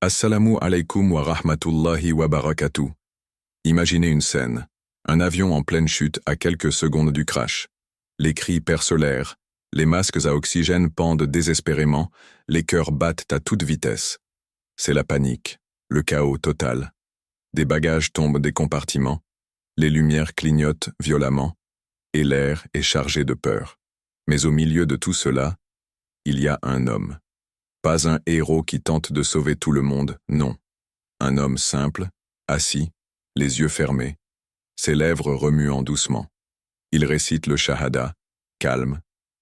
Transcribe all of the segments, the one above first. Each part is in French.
Assalamu alaikum wa rahmatullahi wa barakatuh. Imaginez une scène. Un avion en pleine chute à quelques secondes du crash. Les cris percent l'air, les masques à oxygène pendent désespérément, les cœurs battent à toute vitesse. C'est la panique, le chaos total. Des bagages tombent des compartiments, les lumières clignotent violemment, et l'air est chargé de peur. Mais au milieu de tout cela, il y a un homme. Pas un héros qui tente de sauver tout le monde, non. Un homme simple, assis, les yeux fermés, ses lèvres remuant doucement. Il récite le shahada, calme,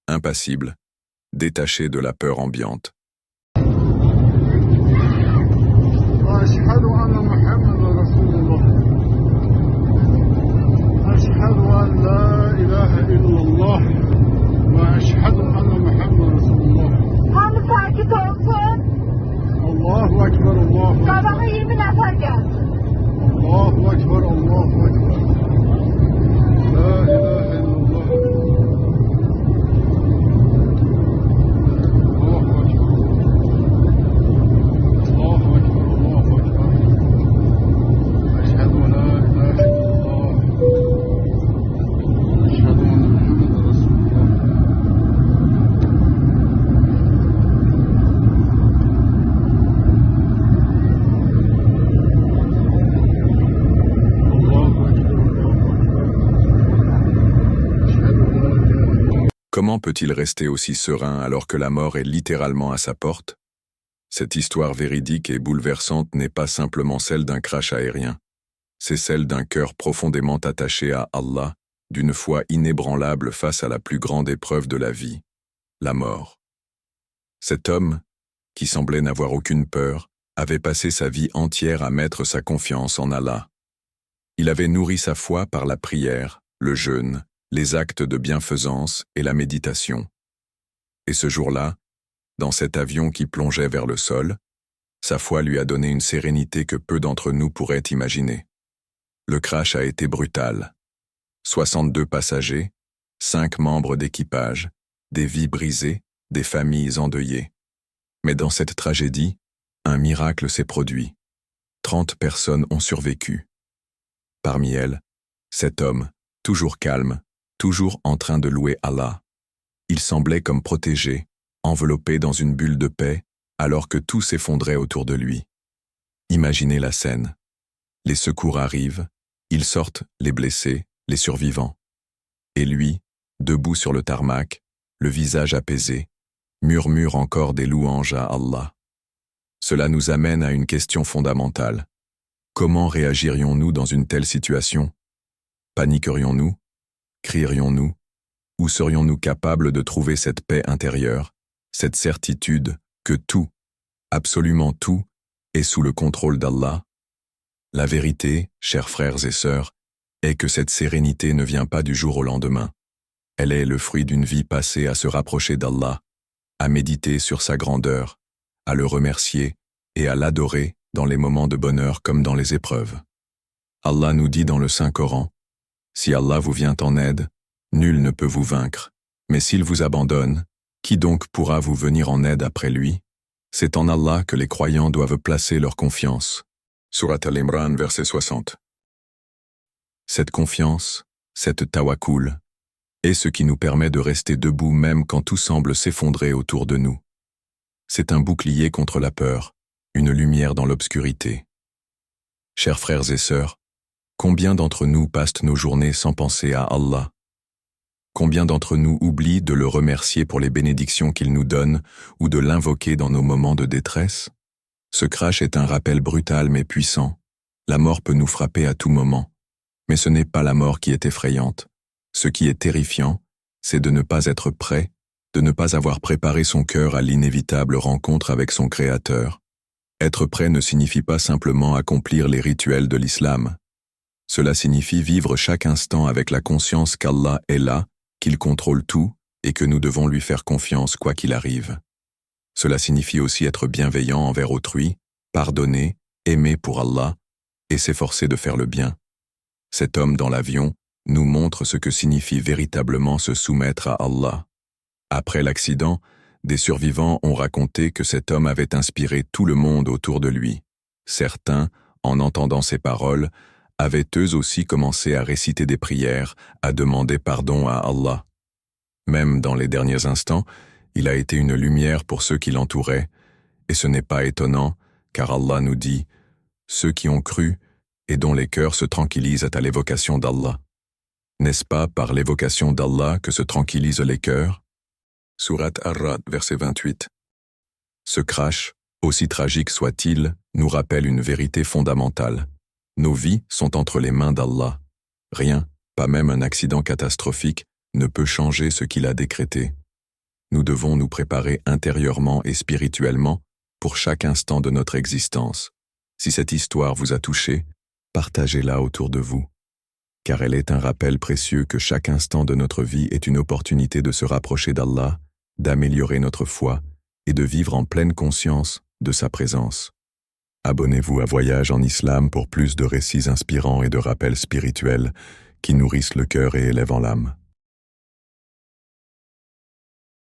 impassible, détaché de la peur ambiante. Sakit olsun. Allahu Ekber, Allahu Ekber. Sabaha 20 nefer geldi. Allahu Ekber, Allahu Ekber. La ilahe illallah. Allahu Ekber. Allahu Ekber, Allahu Ekber. Eşhedü en la ilahe illallah. Eşhedü enne Muhammeden Resulullah. Comment peut-il rester aussi serein alors que la mort est littéralement à sa porte? Cette histoire véridique et bouleversante n'est pas simplement celle d'un crash aérien. C'est celle d'un cœur profondément attaché à Allah, d'une foi inébranlable face à la plus grande épreuve de la vie, la mort. Cet homme, qui semblait n'avoir aucune peur, avait passé sa vie entière à mettre sa confiance en Allah. Il avait nourri sa foi par la prière, le jeûne, les actes de bienfaisance et la méditation. Et ce jour-là, dans cet avion qui plongeait vers le sol, sa foi lui a donné une sérénité que peu d'entre nous pourraient imaginer. Le crash a été brutal. 62 passagers, 5 membres d'équipage, des vies brisées, des familles endeuillées. Mais dans cette tragédie, un miracle s'est produit. 30 personnes ont survécu. Parmi elles, cet homme, toujours calme, toujours en train de louer Allah. Il semblait comme protégé, enveloppé dans une bulle de paix, alors que tout s'effondrait autour de lui. Imaginez la scène. Les secours arrivent, ils sortent les blessés, les survivants. Et lui, debout sur le tarmac, le visage apaisé, murmure encore des louanges à Allah. Cela nous amène à une question fondamentale. Comment réagirions-nous dans une telle situation? Paniquerions-nous? Crierions-nous? Ou serions-nous capables de trouver cette paix intérieure, cette certitude que tout, absolument tout, est sous le contrôle d'Allah? La vérité, chers frères et sœurs, est que cette sérénité ne vient pas du jour au lendemain. Elle est le fruit d'une vie passée à se rapprocher d'Allah, à méditer sur sa grandeur, à le remercier et à l'adorer dans les moments de bonheur comme dans les épreuves. Allah nous dit dans le Saint-Coran: si Allah vous vient en aide, nul ne peut vous vaincre. Mais s'il vous abandonne, qui donc pourra vous venir en aide après lui? C'est en Allah que les croyants doivent placer leur confiance. Surat Al-Imran, verset 60. Cette confiance, cette tawakkul, est ce qui nous permet de rester debout même quand tout semble s'effondrer autour de nous. C'est un bouclier contre la peur, une lumière dans l'obscurité. Chers frères et sœurs, combien d'entre nous passent nos journées sans penser à Allah? Combien d'entre nous oublient de le remercier pour les bénédictions qu'il nous donne ou de l'invoquer dans nos moments de détresse? Ce crash est un rappel brutal mais puissant. La mort peut nous frapper à tout moment. Mais ce n'est pas la mort qui est effrayante. Ce qui est terrifiant, c'est de ne pas être prêt, de ne pas avoir préparé son cœur à l'inévitable rencontre avec son Créateur. Être prêt ne signifie pas simplement accomplir les rituels de l'islam. Cela signifie vivre chaque instant avec la conscience qu'Allah est là, qu'il contrôle tout et que nous devons lui faire confiance quoi qu'il arrive. Cela signifie aussi être bienveillant envers autrui, pardonner, aimer pour Allah et s'efforcer de faire le bien. Cet homme dans l'avion nous montre ce que signifie véritablement se soumettre à Allah. Après l'accident, Des survivants ont raconté que cet homme avait inspiré tout le monde autour de lui. Certains, en entendant ces paroles, avaient eux aussi commencé à réciter des prières, à demander pardon à Allah. Même dans les derniers instants, il a été une lumière pour ceux qui l'entouraient, et ce n'est pas étonnant, car Allah nous dit « Ceux qui ont cru et dont les cœurs se tranquillisent à l'évocation d'Allah. » N'est-ce pas par l'évocation d'Allah que se tranquillisent les cœurs? Sourate Ar-Ra'd, verset 28. Ce crash, aussi tragique soit-il, nous rappelle une vérité fondamentale. Nos vies sont entre les mains d'Allah. Rien, pas même un accident catastrophique, ne peut changer ce qu'il a décrété. Nous devons nous préparer intérieurement et spirituellement pour chaque instant de notre existence. Si cette histoire vous a touché, partagez-la autour de vous, car elle est un rappel précieux que chaque instant de notre vie est une opportunité de se rapprocher d'Allah, d'améliorer notre foi et de vivre en pleine conscience de sa présence. Abonnez-vous à Voyage en Islam pour plus de récits inspirants et de rappels spirituels qui nourrissent le cœur et élèvent l'âme.